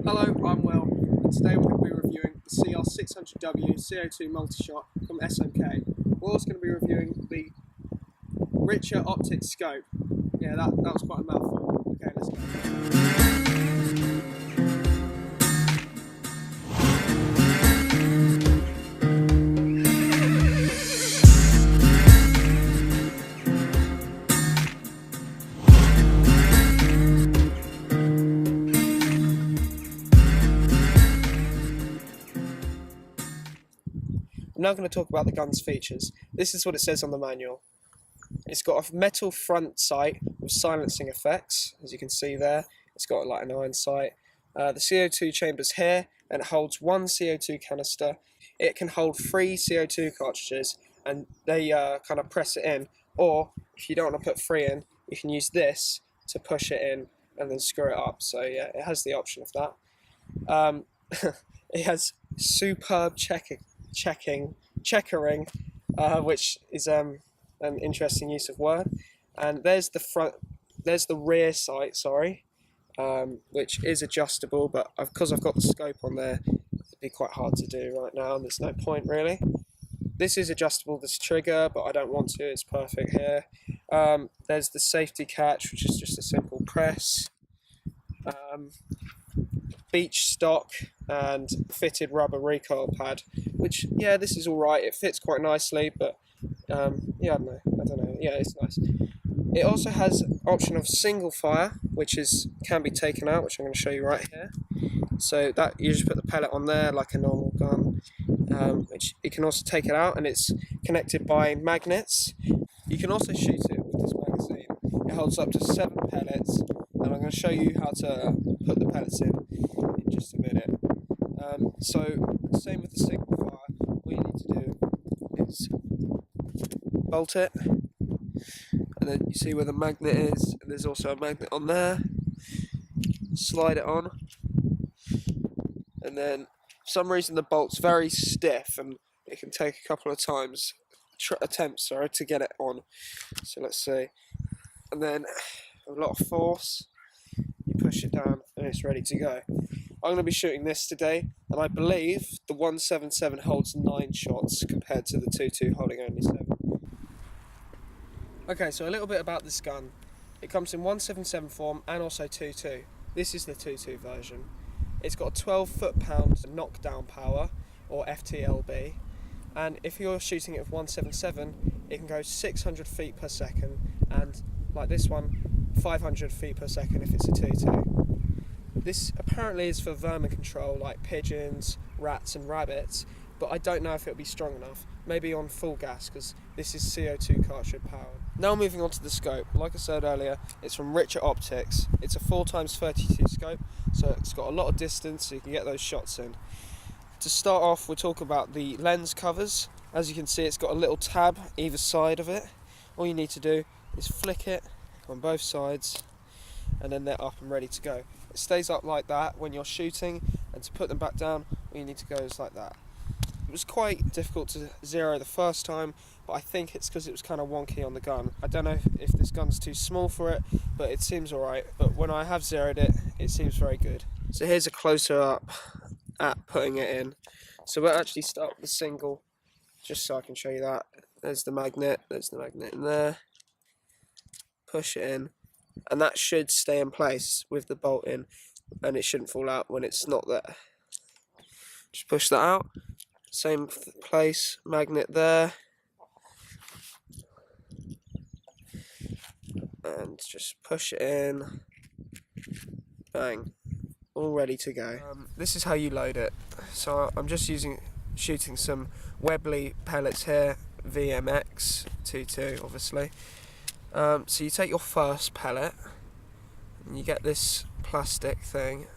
Hello, I'm Will, and today we're going to be reviewing the cr600w CO2 multi-shot from SMK. We're also going to be reviewing the richer OPTIK scope. Yeah, that was quite a mouthful. Okay, let's go. I'm now going to talk about the gun's features. This is what it says on the manual. It's got a metal front sight with silencing effects, as you can see there. It's got like an iron sight. The CO2 chamber's here, and it holds one CO2 canister. It can hold 3 CO2 cartridges, and they kind of press it in. Or if you don't want to put 3 in, you can use this to push it in and then screw it up. So yeah, it has the option of that. It has superb checkering, which is an interesting use of word. And there's the rear sight, which is adjustable, but because I've got the scope on there, it'd be quite hard to do right now, and there's no point really. This is adjustable, this trigger, but I don't want to, it's perfect here. There's the safety catch, which is just a simple press. Beach stock and fitted rubber recoil pad, which, yeah, this is alright, it fits quite nicely, but yeah, I don't know, yeah, it's nice. It also has an option of single fire, which can be taken out, which I'm going to show you right here. So that you just put the pellet on there like a normal gun, which you can also take it out, and it's connected by magnets. You can also shoot it with this magazine. It holds up to 7 pellets, and I'm going to show you how to put the pellets in just a minute. So same with the single fire. What you need to do is bolt it, and then you see where the magnet is, and there's also a magnet on there. Slide it on, and then for some reason the bolt's very stiff, and it can take a couple of attempts to get it on. So let's see, and then with a lot of force you push it down and it's ready to go. I'm going to be shooting this today, and I believe the 177 holds 9 shots compared to the 22 holding only 7. Okay, so a little bit about this gun. It comes in 177 form and also 22. This is the 22 version. It's got a 12 foot-pound knockdown power, or FTLB, and if you're shooting it with 177, it can go 600 feet per second, and like this one, 500 feet per second if it's a 22. This apparently is for vermin control, like pigeons, rats and rabbits, but I don't know if it'll be strong enough. Maybe on full gas, because this is CO2 cartridge powered. Now moving on to the scope. Like I said earlier, it's from Richer Optics. It's a 4x32 scope, so it's got a lot of distance, so you can get those shots in. To start off, we'll talk about the lens covers. As you can see, it's got a little tab either side of it. All you need to do is flick it on both sides, and then they're up and ready to go. It stays up like that when you're shooting, and to put them back down, all you need to go is like that. It was quite difficult to zero the first time, but I think it's because it was kind of wonky on the gun. I don't know if this gun's too small for it, but it seems alright. But when I have zeroed it, it seems very good. So here's a closer up at putting it in. So we'll actually start with the single, just so I can show you that. There's the magnet in there. Push it in, and that should stay in place with the bolt in, and it shouldn't fall out when it's not there. Just push that out, same place, magnet there, and just push it in, bang, all ready to go. This is how you load it. So I'm just shooting some Webley pellets here, VMX 22 obviously. So you take your first pellet, and you get this plastic thing.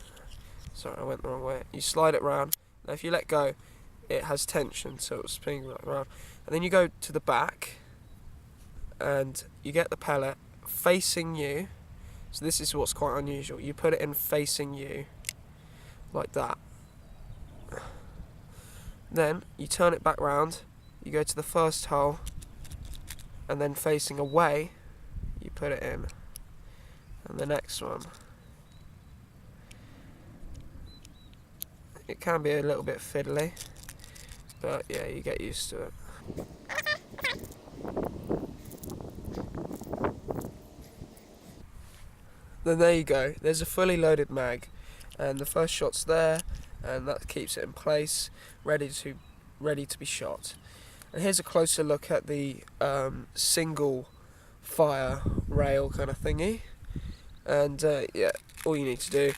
Sorry, I went the wrong way. You slide it round. Now if you let go, it has tension, so it'll spin right around. And then you go to the back, and you get the pellet facing you. So this is what's quite unusual. You put it in facing you, like that. Then you turn it back round. You go to the first hole, and then facing away, you put it in, and the next one, It can be a little bit fiddly, but yeah, you get used to it. Then there you go, there's a fully loaded mag, and the first shot's there, and that keeps it in place, ready to be shot. And here's a closer look at the single fire rail kind of thingy. And yeah, all you need to do,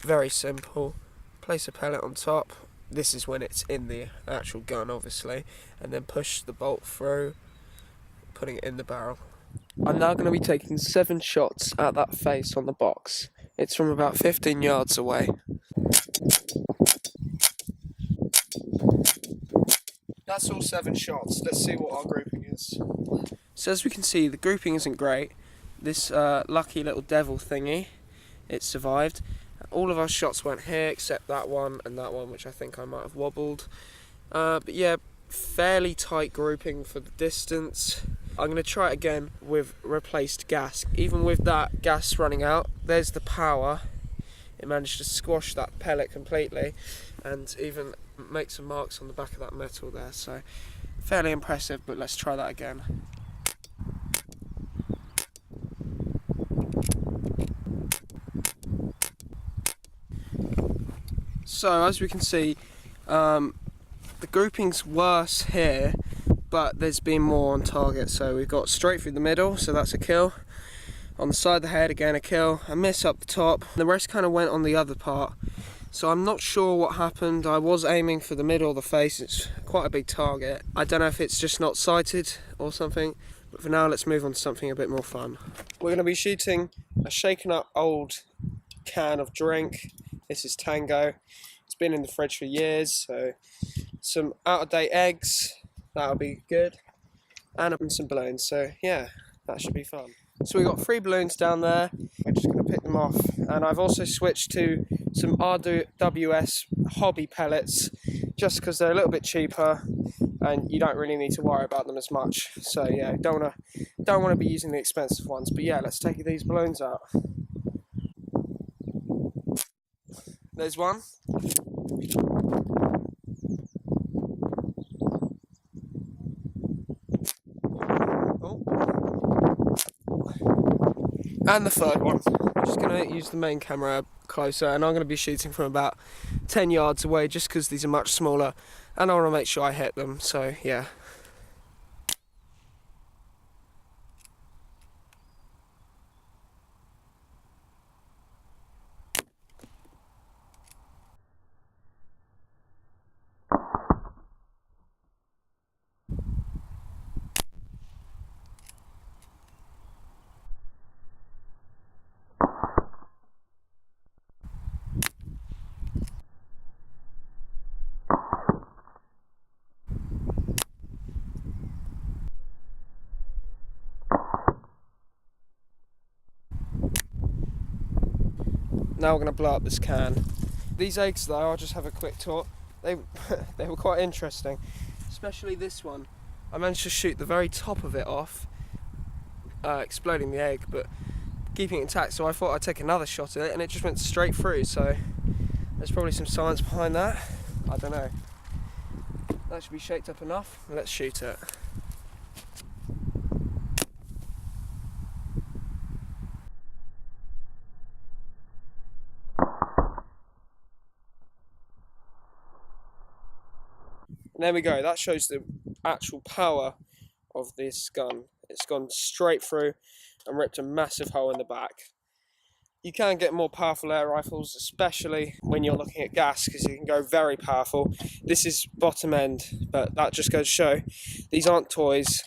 very simple, place a pellet on top. This is when it's in the actual gun, obviously, and then push the bolt through, putting it in the barrel. I'm now going to be taking 7 shots at that face on the box. It's from about 15 yards away. That's all 7 shots. Let's see what our grouping is. So as we can see, the grouping isn't great. This lucky little devil thingy, it survived. All of our shots went here except that one and that one, which I think I might have wobbled. But yeah, fairly tight grouping for the distance. I'm going to try it again with replaced gas. Even with that gas running out, there's the power. It managed to squash that pellet completely and even make some marks on the back of that metal there. So fairly impressive, but let's try that again. So as we can see, the grouping's worse here, but there's been more on target. So we've got straight through the middle, so that's a kill. On the side of the head, again a kill. A miss up the top. The rest kind of went on the other part. So I'm not sure what happened. I was aiming for the middle of the face. It's quite a big target. I don't know if it's just not sighted or something. But for now, let's move on to something a bit more fun. We're going to be shooting a shaken up old can of drink. This is Tango. It's been in the fridge for years, so some out-of-date eggs, that'll be good, and some balloons, so yeah, that should be fun. So we've got 3 balloons down there, we're just going to pick them off, and I've also switched to some RWS hobby pellets, just because they're a little bit cheaper, and you don't really need to worry about them as much, so yeah, don't want to be using the expensive ones, but yeah, let's take these balloons out. There's one. Oh. And the third one. I'm just going to use the main camera closer, and I'm going to be shooting from about 10 yards away just because these are much smaller and I want to make sure I hit them, so yeah. Now we're going to blow up this can. These eggs though, I'll just have a quick talk. They were quite interesting, especially this one. I managed to shoot the very top of it off, exploding the egg, but keeping it intact, so I thought I'd take another shot at it and it just went straight through, so there's probably some science behind that. I don't know. That should be shaped up enough. Let's shoot it. And there we go, that shows the actual power of this gun. It's gone straight through and ripped a massive hole in the back. You can get more powerful air rifles, especially when you're looking at gas, because you can go very powerful. This is bottom end, but that just goes to show these aren't toys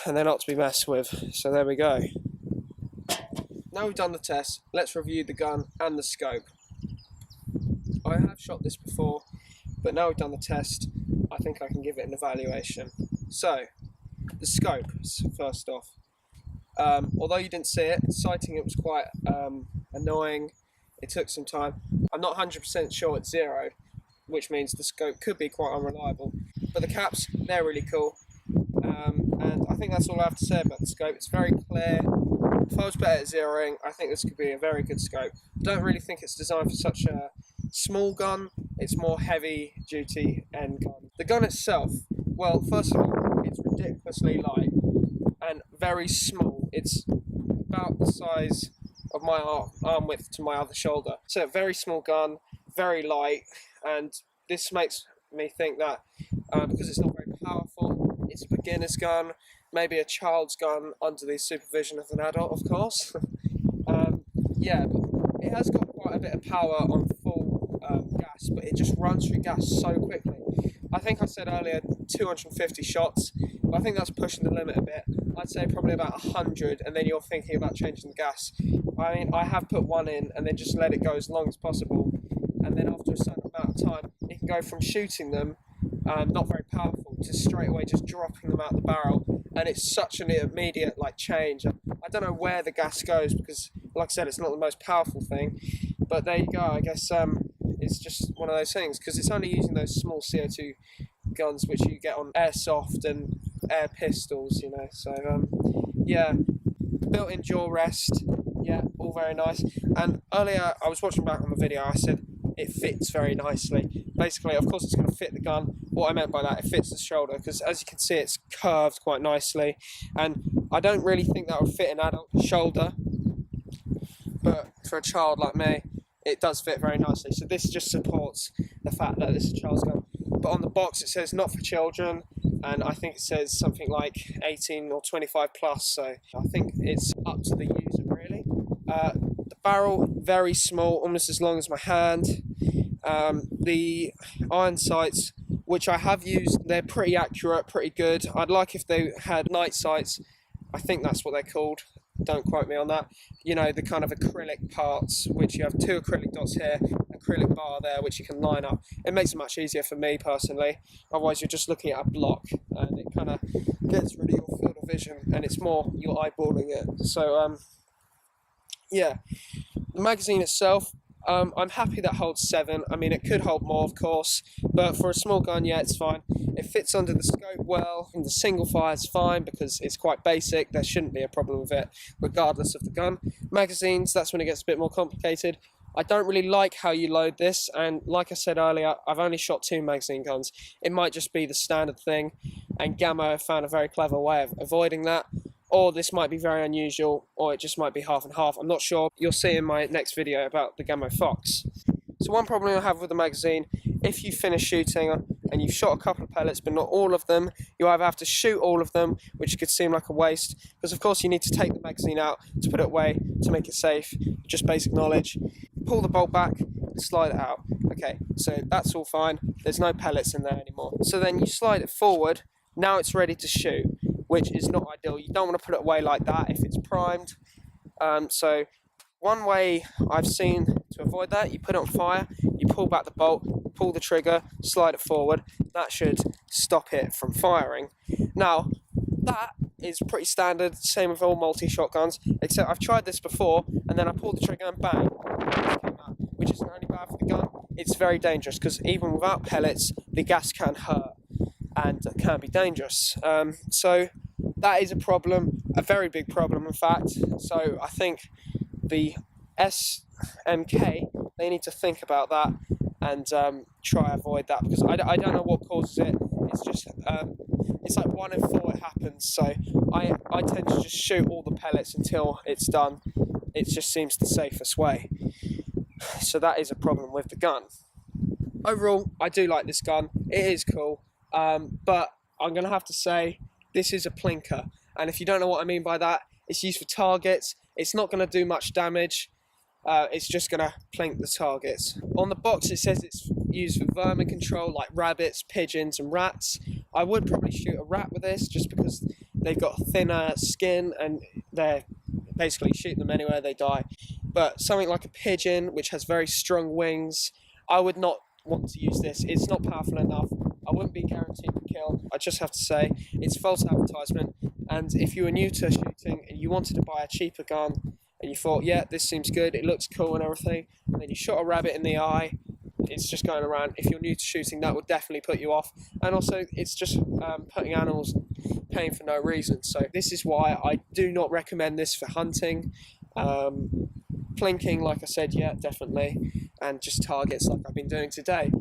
and they're not to be messed with. So there we go. Now we've done the test, let's review the gun and the scope. I have shot this before, but now we've done the test, I think I can give it an evaluation. So, the scope, first off. Although you didn't see it, sighting it was quite annoying. It took some time. I'm not 100% sure it's 0, which means the scope could be quite unreliable. But the caps, they're really cool. And I think that's all I have to say about the scope. It's very clear. If I was better at zeroing, I think this could be a very good scope. I don't really think it's designed for such a small gun. it's more heavy duty end gun. The gun itself, well, first of all, it's ridiculously light and very small. It's about the size of my arm width to my other shoulder. So a very small gun, very light, and this makes me think that because it's not very powerful, it's a beginner's gun, maybe a child's gun under the supervision of an adult, of course. Yeah, but it has got quite a bit of power on full gas, but it just runs through gas so quickly. I think I said earlier 250 shots, but I think that's pushing the limit a bit. I'd say probably about 100, and then you're thinking about changing the gas. I mean, I have put one in and then just let it go as long as possible, and then after a certain amount of time, it can go from shooting them not very powerful to straight away just dropping them out the barrel, and it's such an immediate change. I don't know where the gas goes because, like I said, it's not the most powerful thing, but there you go. I guess it's just one of those things because it's only using those small CO2 guns which you get on airsoft and air pistols, you know. So yeah, built-in jaw rest, yeah, all very nice. And earlier I was watching back on the video, I said it fits very nicely. Basically, of course, it's going to fit the gun. What I meant by that, it fits the shoulder, because as you can see, it's curved quite nicely, and I don't really think that would fit an adult shoulder, but for a child like me, it does fit very nicely. So this just supports the fact that this is a child's gun. But on the box it says not for children, and I think it says something like 18 or 25 plus, so I think it's up to the user really. The barrel, very small, almost as long as my hand. The iron sights, which I have used, they're pretty accurate, pretty good. I'd like if they had night sights. I think that's what they're called. Don't quote me on that. You know, the kind of acrylic parts, which you have two acrylic dots here, acrylic bar there, which you can line up. It makes it much easier for me personally. Otherwise, you're just looking at a block, and it kind of gets rid of your field of vision, and it's more you're eyeballing it. So, yeah, the magazine itself, I'm happy that holds 7. I mean, it could hold more, of course, but for a small gun, yeah, it's fine. It fits under the scope well, and the single fire is fine because it's quite basic. There shouldn't be a problem with it, regardless of the gun. Magazines, that's when it gets a bit more complicated. I don't really like how you load this, and like I said earlier, I've only shot 2 magazine guns. It might just be the standard thing, and Gamma found a very clever way of avoiding that. Or this might be very unusual, or it just might be half and half. I'm not sure. You'll see in my next video about the Gamma Fox. So one problem I have with the magazine, if you finish shooting and you've shot a couple of pellets but not all of them, you either have to shoot all of them, which could seem like a waste, because of course you need to take the magazine out to put it away to make it safe, just basic knowledge. Pull the bolt back, slide it out. Okay, so that's all fine. There's no pellets in there anymore. So then you slide it forward, now it's ready to shoot, which is not ideal. You don't want to put it away like that if it's primed. So one way I've seen to avoid that, you put it on fire, you pull back the bolt, pull the trigger, slide it forward. That should stop it from firing. Now, that is pretty standard, same with all multi-shotguns, except I've tried this before, and then I pulled the trigger and bang, which isn't only bad for the gun, it's very dangerous, because even without pellets, the gas can hurt and can be dangerous. So that is a problem, a very big problem in fact. So I think the SMK, they need to think about that and try to avoid that, because I don't know what causes it. It's just it's like 1 in 4 it happens. So I tend to just shoot all the pellets until it's done. It just seems the safest way. So that is a problem with the gun. Overall, I do like this gun. It is cool. But I'm going to have to say this is a plinker, and if you don't know what I mean by that, it's used for targets. It's not going to do much damage. It's just going to plink the targets. On the box it says it's used for vermin control like rabbits, pigeons and rats. I would probably shoot a rat with this just because they've got thinner skin and they're basically shoot them anywhere, they die. But something like a pigeon which has very strong wings, I would not want to use this. It's not powerful enough. I wouldn't be guaranteed to kill. I just have to say it's false advertisement, and if you were new to shooting and you wanted to buy a cheaper gun and you thought, yeah, this seems good, it looks cool and everything, and then you shot a rabbit in the eye, it's just going around. If you're new to shooting, that would definitely put you off, and also it's just putting animals paying for no reason. So this is why I do not recommend this for hunting. Plinking, like I said, yeah, definitely, and just targets like I've been doing today.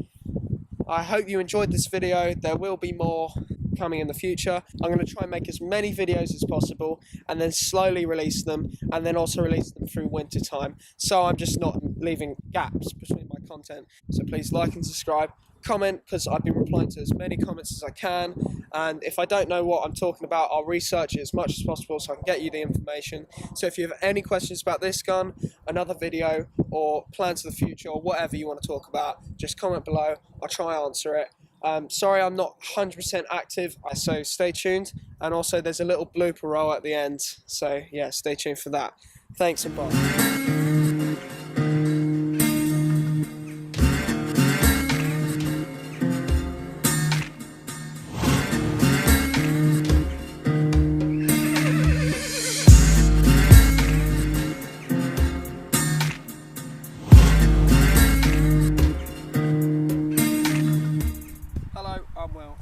I hope you enjoyed this video. There will be more coming in the future. I'm going to try and make as many videos as possible and then slowly release them, and then also release them through winter time, so I'm just not leaving gaps between my content. So please like and subscribe, comment, because I've been replying to as many comments as I can, and if I don't know what I'm talking about, I'll research it as much as possible so I can get you the information. So if you have any questions about this gun, another video, or plans for the future, or whatever you want to talk about, just comment below. I'll try and answer it. Sorry I'm not 100% active, so stay tuned, and also there's a little blooper roll at the end, so yeah, stay tuned for that. Thanks and bye.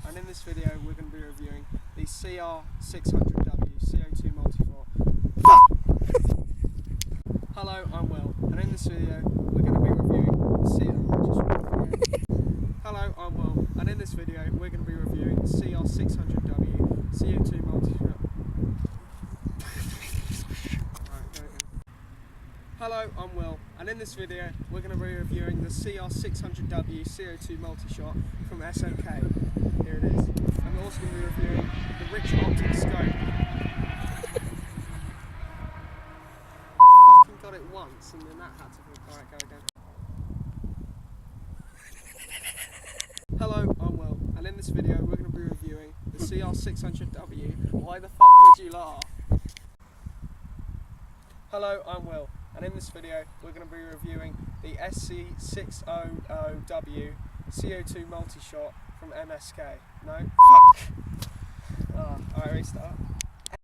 And in this video we're going to be reviewing the cr600w CO2 multi-port. Hello, I'm Will, and in this video we're going to be reviewing the cr600w CO2 multi-port. Hello, I'm Will, and in this video we're going to be reviewing the cr600w CO2 multi-shot from SMK. Here it is. And we're also going to be reviewing the OPTIK scope. I fucking got it once and then that had to be... Alright, go again. Hello, I'm Will, and in this video we're going to be reviewing the cr600w. Why the fuck would you laugh? Hello, I'm Will, and in this video we're going to be reviewing the cr600w CO2 multi-shot from MSK. No? Fuck!